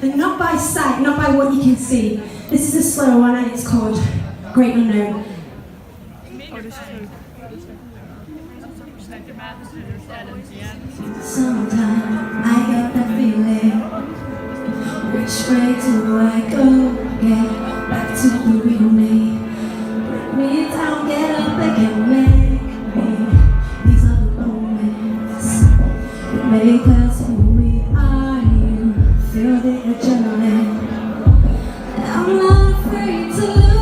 And not by sight, not by what you can see. This is a slow one and it's called Great Unknown. Sometimes I get that feeling. Which way do I go? Get back to the real me. Break me down, get up again, make me. These are the moments that make us who we are. You feel the adrenaline. I'm not afraid to lose.